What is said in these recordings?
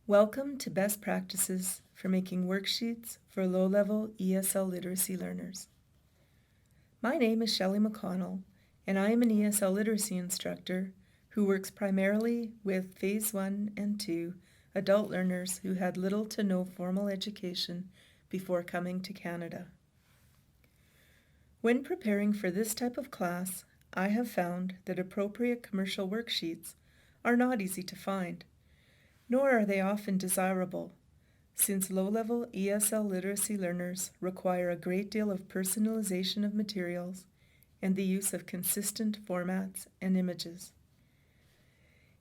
Welcome to Best Practices for Making Worksheets for Low-Level ESL Literacy Learners. My name is Shelley McConnell, and I am an ESL Literacy instructor who works primarily with Phase 1 and 2 adult learners who had little to no formal education before coming to Canada. When preparing for this type of class, I have found that appropriate commercial worksheets are not easy to find, nor are they often desirable, since low-level ESL literacy learners require a great deal of personalization of materials and the use of consistent formats and images.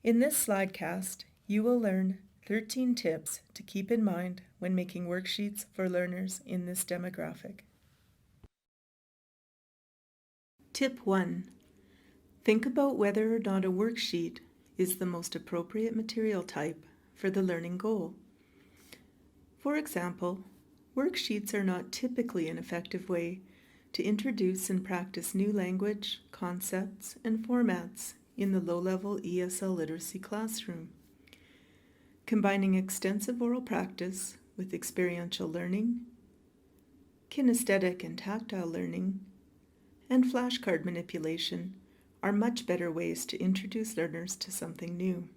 In this slidecast, you will learn 13 tips to keep in mind when making worksheets for learners in this demographic. Tip 1. Think about whether or not a worksheet is the most appropriate material type for the learning goal. For example, worksheets are not typically an effective way to introduce and practice new language, concepts, and formats in the low-level ESL literacy classroom. Combining extensive oral practice with experiential learning, kinesthetic and tactile learning, and flashcard manipulation are much better ways to introduce learners to something new.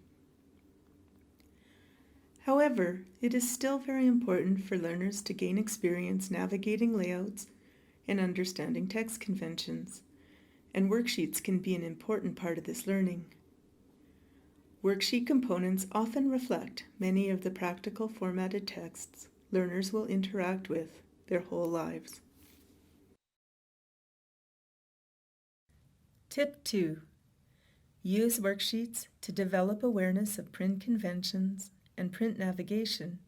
However, it is still very important for learners to gain experience navigating layouts and understanding text conventions, and worksheets can be an important part of this learning. Worksheet components often reflect many of the practical formatted texts learners will interact with their whole lives. Tip 2. Use worksheets to develop awareness of print conventions and print navigation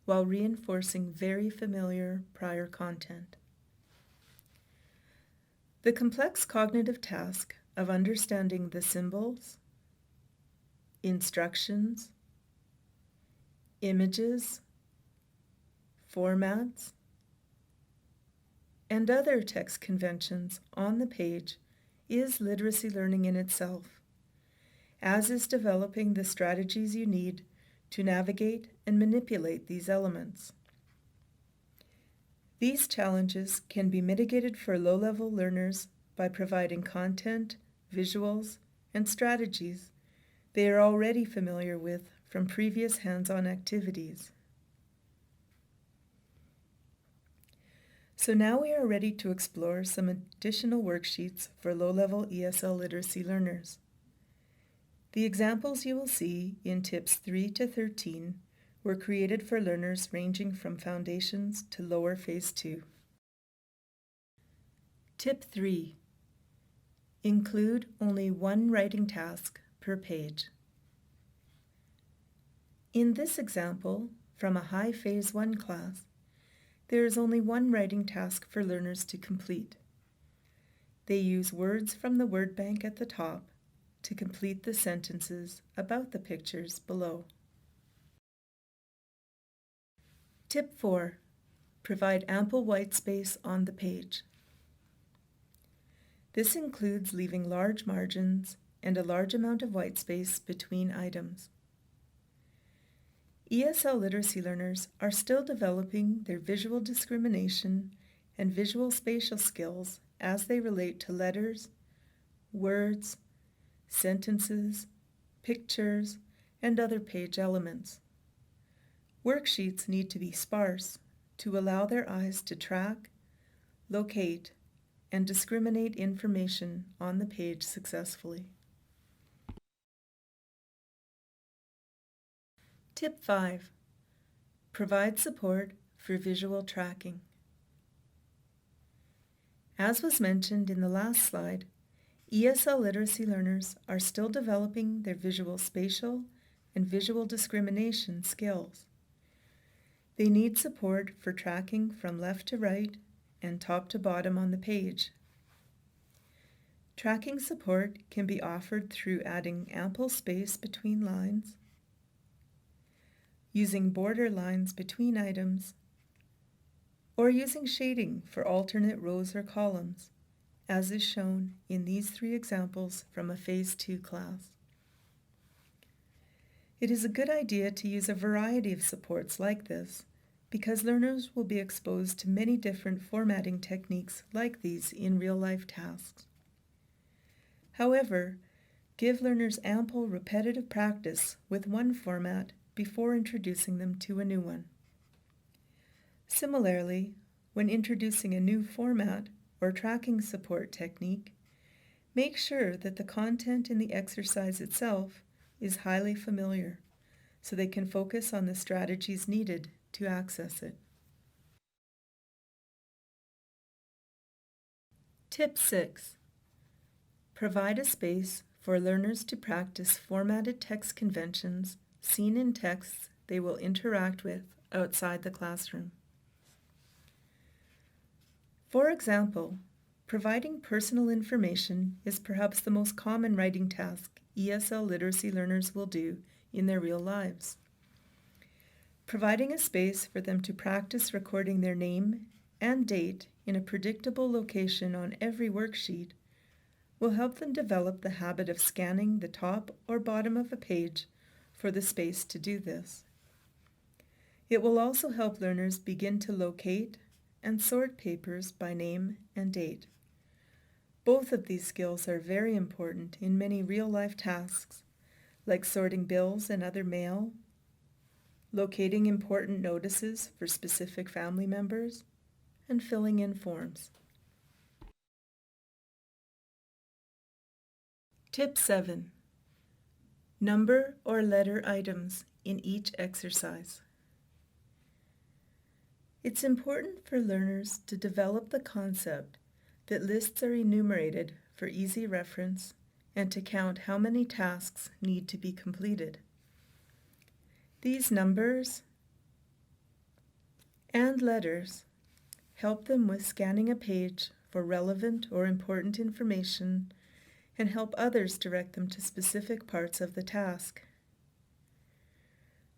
while reinforcing very familiar prior content. The complex cognitive task of understanding the symbols, instructions, images, formats, and other text conventions on the page is literacy learning in itself, as is developing the strategies you need to navigate and manipulate these elements. These challenges can be mitigated for low-level learners by providing content, visuals, and strategies they are already familiar with from previous hands-on activities. So now we are ready to explore some additional worksheets for low-level ESL literacy learners. The examples you will see in tips 3 to 13 were created for learners ranging from foundations to lower phase 2. Tip 3. Include only one writing task per page. In this example, from a high phase 1 class, there is only one writing task for learners to complete. They use words from the word bank at the top to complete the sentences about the pictures below. Tip 4. Provide ample white space on the page. This includes leaving large margins and a large amount of white space between items. ESL literacy learners are still developing their visual discrimination and visual spatial skills as they relate to letters, words, sentences, pictures, and other page elements. Worksheets need to be sparse to allow their eyes to track, locate, and discriminate information on the page successfully. Tip 5. Provide support for visual tracking. As was mentioned in the last slide, ESL literacy learners are still developing their visual spatial and visual discrimination skills. They need support for tracking from left to right and top to bottom on the page. Tracking support can be offered through adding ample space between lines, using border lines between items, or using shading for alternate rows or columns, as is shown in these 3 examples from a Phase 2 class. It is a good idea to use a variety of supports like this because learners will be exposed to many different formatting techniques like these in real-life tasks. However, give learners ample repetitive practice with one format before introducing them to a new one. Similarly, when introducing a new format or tracking support technique, make sure that the content in the exercise itself is highly familiar so they can focus on the strategies needed to access it. Tip 6. Provide a space for learners to practice formatted text conventions seen in texts they will interact with outside the classroom. For example, providing personal information is perhaps the most common writing task ESL literacy learners will do in their real lives. Providing a space for them to practice recording their name and date in a predictable location on every worksheet will help them develop the habit of scanning the top or bottom of a page for the space to do this. It will also help learners begin to locate and sort papers by name and date. Both of these skills are very important in many real-life tasks, like sorting bills and other mail, locating important notices for specific family members, and filling in forms. Tip 7. Number or letter items in each exercise. It's important for learners to develop the concept that lists are enumerated for easy reference and to count how many tasks need to be completed. These numbers and letters help them with scanning a page for relevant or important information and help others direct them to specific parts of the task.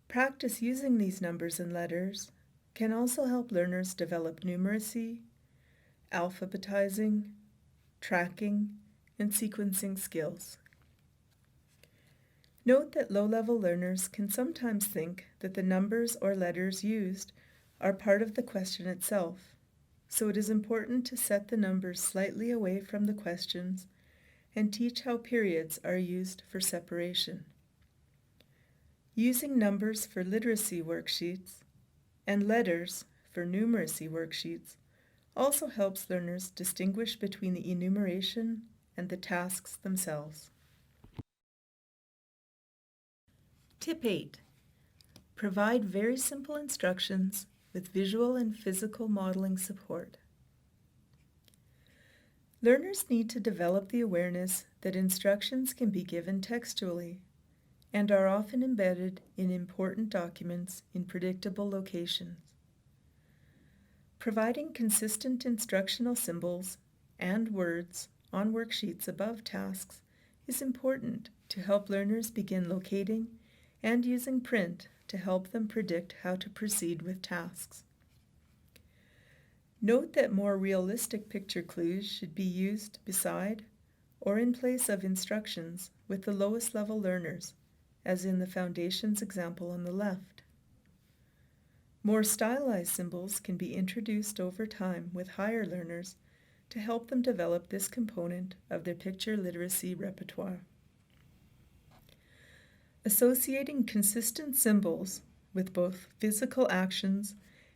Practice using these numbers and letters can also help learners develop numeracy, alphabetizing, tracking, and sequencing skills. Note that low-level learners can sometimes think that the numbers or letters used are part of the question itself, so it is important to set the numbers slightly away from the questions and teach how periods are used for separation. Using numbers for literacy worksheets and letters for numeracy worksheets also helps learners distinguish between the enumeration and the tasks themselves. Tip 8. Provide very simple instructions with visual and physical modeling support. Learners need to develop the awareness that instructions can be given textually and are often embedded in important documents in predictable locations. Providing consistent instructional symbols and words on worksheets above tasks is important to help learners begin locating and using print to help them predict how to proceed with tasks. Note that more realistic picture clues should be used beside or in place of instructions with the lowest level learners, as in the foundations example on the left. More stylized symbols can be introduced over time with higher learners to help them develop this component of their picture literacy repertoire. Associating consistent symbols with both physical actions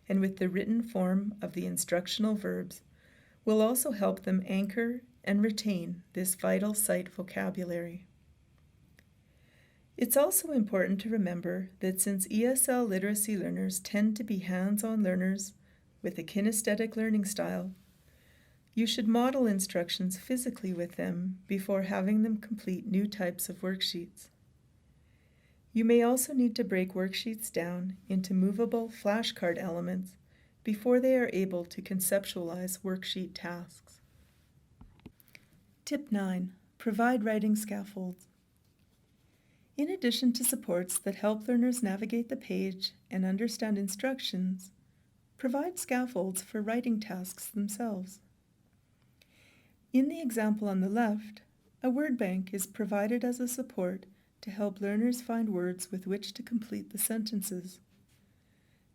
and with the written form of the instructional verbs will also help them anchor and retain this vital sight vocabulary. It's also important to remember that since ESL literacy learners tend to be hands-on learners with a kinesthetic learning style, you should model instructions physically with them before having them complete new types of worksheets. You may also need to break worksheets down into movable flashcard elements before they are able to conceptualize worksheet tasks. Tip 9. Provide writing scaffolds. In addition to supports that help learners navigate the page and understand instructions, provide scaffolds for writing tasks themselves. In the example on the left, a word bank is provided as a support to help learners find words with which to complete the sentences.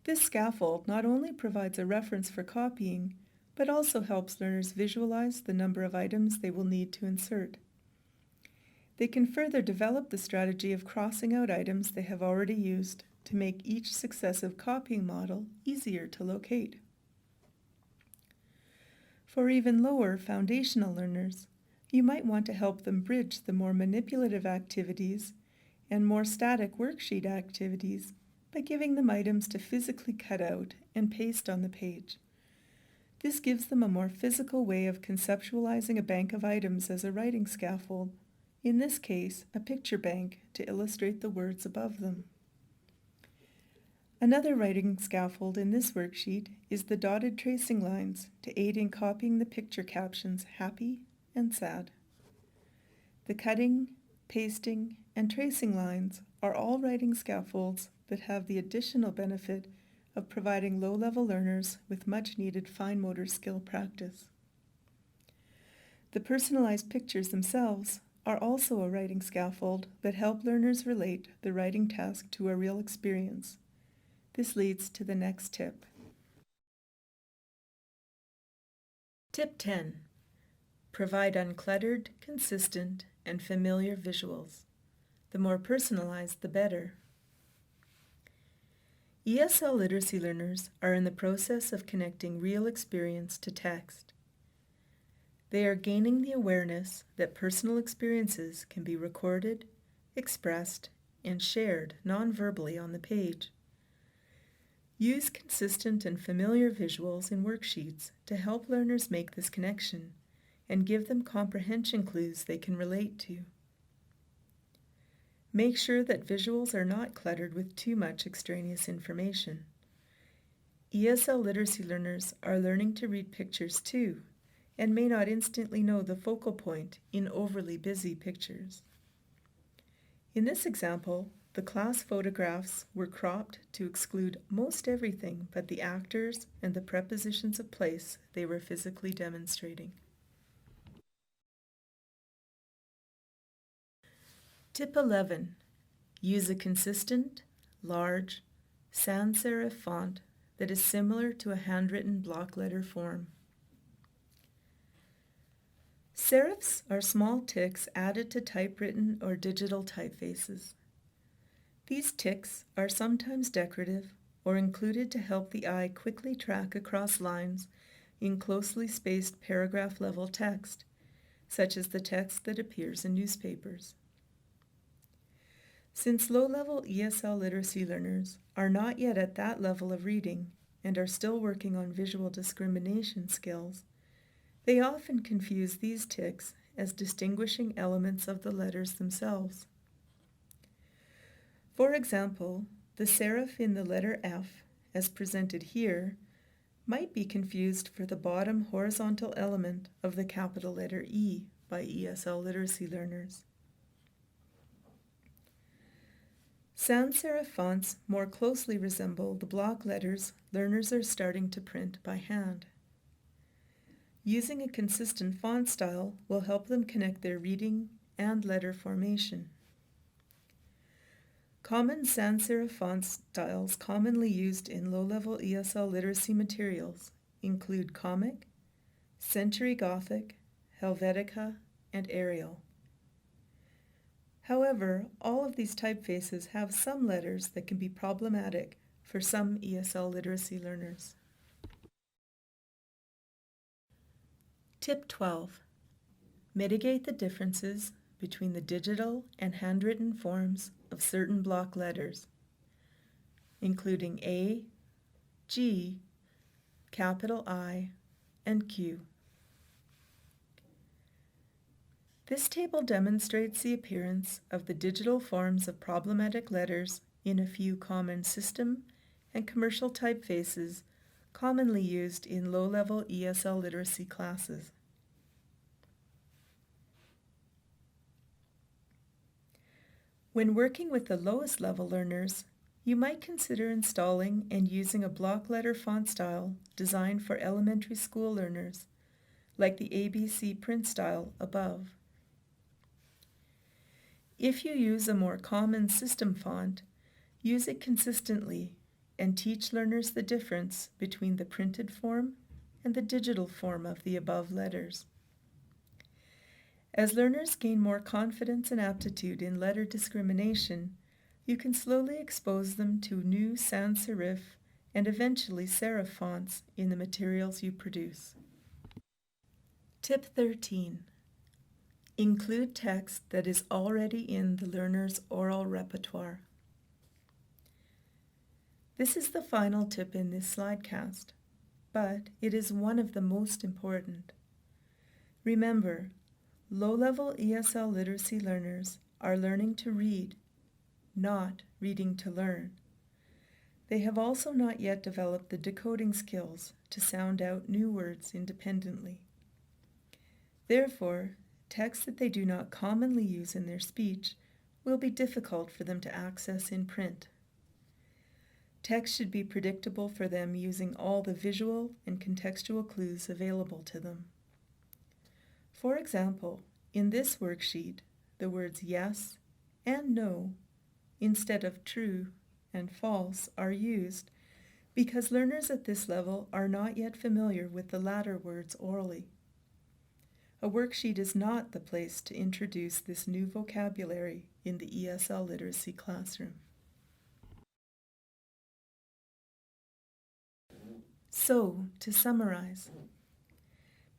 This scaffold not only provides a reference for copying, but also helps learners visualize the number of items they will need to insert. They can further develop the strategy of crossing out items they have already used to make each successive copying model easier to locate. For even lower foundational learners, you might want to help them bridge the more manipulative activities and more static worksheet activities by giving them items to physically cut out and paste on the page. This gives them a more physical way of conceptualizing a bank of items as a writing scaffold, in this case, a picture bank to illustrate the words above them. Another writing scaffold in this worksheet is the dotted tracing lines to aid in copying the picture captions happy and sad. The cutting, pasting, and tracing lines are all writing scaffolds that have the additional benefit of providing low-level learners with much-needed fine motor skill practice. The personalized pictures themselves are also a writing scaffold that help learners relate the writing task to a real experience. This leads to the next tip. Tip 10. Provide uncluttered, consistent, and familiar visuals. The more personalized, the better. ESL literacy learners are in the process of connecting real experience to text. They are gaining the awareness that personal experiences can be recorded, expressed, and shared non-verbally on the page. Use consistent and familiar visuals in worksheets to help learners make this connection and give them comprehension clues they can relate to. Make sure that visuals are not cluttered with too much extraneous information. ESL literacy learners are learning to read pictures too, and may not instantly know the focal point in overly busy pictures. In this example, the class photographs were cropped to exclude most everything but the actors and the prepositions of place they were physically demonstrating. Tip 11. Use a consistent, large, sans-serif font that is similar to a handwritten block letter form. Serifs are small ticks added to typewritten or digital typefaces. These ticks are sometimes decorative or included to help the eye quickly track across lines in closely spaced paragraph-level text, such as the text that appears in newspapers. Since low-level ESL literacy learners are not yet at that level of reading and are still working on visual discrimination skills, they often confuse these ticks as distinguishing elements of the letters themselves. For example, the serif in the letter F, as presented here, might be confused for the bottom horizontal element of the capital letter E by ESL literacy learners. Sans-serif fonts more closely resemble the block letters learners are starting to print by hand. Using a consistent font style will help them connect their reading and letter formation. Common sans-serif font styles commonly used in low-level ESL literacy materials include Comic, Century Gothic, Helvetica, and Arial. However, all of these typefaces have some letters that can be problematic for some ESL literacy learners. Tip 12. Mitigate the differences between the digital and handwritten forms of certain block letters, including A, G, capital I, and Q. This table demonstrates the appearance of the digital forms of problematic letters in a few common system and commercial typefaces commonly used in low-level ESL literacy classes. When working with the lowest level learners, you might consider installing and using a block letter font style designed for elementary school learners, like the ABC print style above. If you use a more common system font, use it consistently and teach learners the difference between the printed form and the digital form of the above letters. As learners gain more confidence and aptitude in letter discrimination, you can slowly expose them to new sans-serif and eventually serif fonts in the materials you produce. Tip 13. Include text that is already in the learner's oral repertoire. This is the final tip in this slidecast, but it is one of the most important. Remember, low-level ESL literacy learners are learning to read, not reading to learn. They have also not yet developed the decoding skills to sound out new words independently. Therefore, text that they do not commonly use in their speech will be difficult for them to access in print. Text should be predictable for them using all the visual and contextual clues available to them. For example, in this worksheet, the words yes and no instead of true and false are used because learners at this level are not yet familiar with the latter words orally. A worksheet is not the place to introduce this new vocabulary in the ESL literacy classroom. So, to summarize,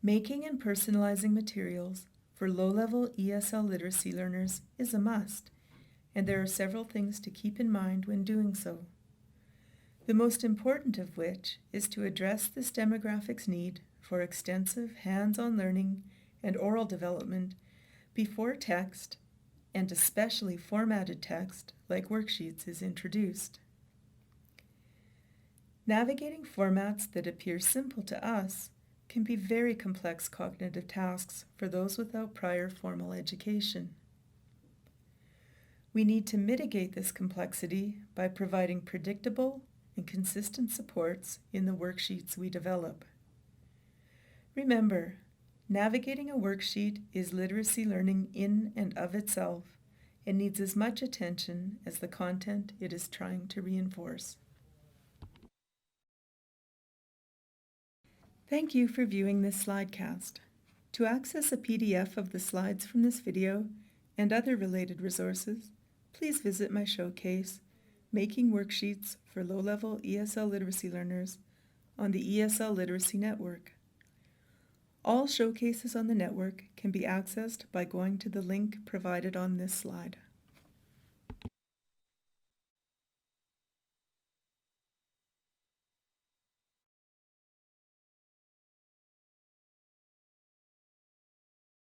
making and personalizing materials for low-level ESL literacy learners is a must, and there are several things to keep in mind when doing so. The most important of which is to address this demographic's need for extensive hands-on learning and oral development before text, and especially formatted text like worksheets, is introduced. Navigating formats that appear simple to us can be very complex cognitive tasks for those without prior formal education. We need to mitigate this complexity by providing predictable and consistent supports in the worksheets we develop. Remember, navigating a worksheet is literacy learning in and of itself and needs as much attention as the content it is trying to reinforce. Thank you for viewing this slidecast. To access a PDF of the slides from this video and other related resources, please visit my showcase, Making Worksheets for Low-Level ESL Literacy Learners, on the ESL Literacy Network. All showcases on the network can be accessed by going to the link provided on this slide.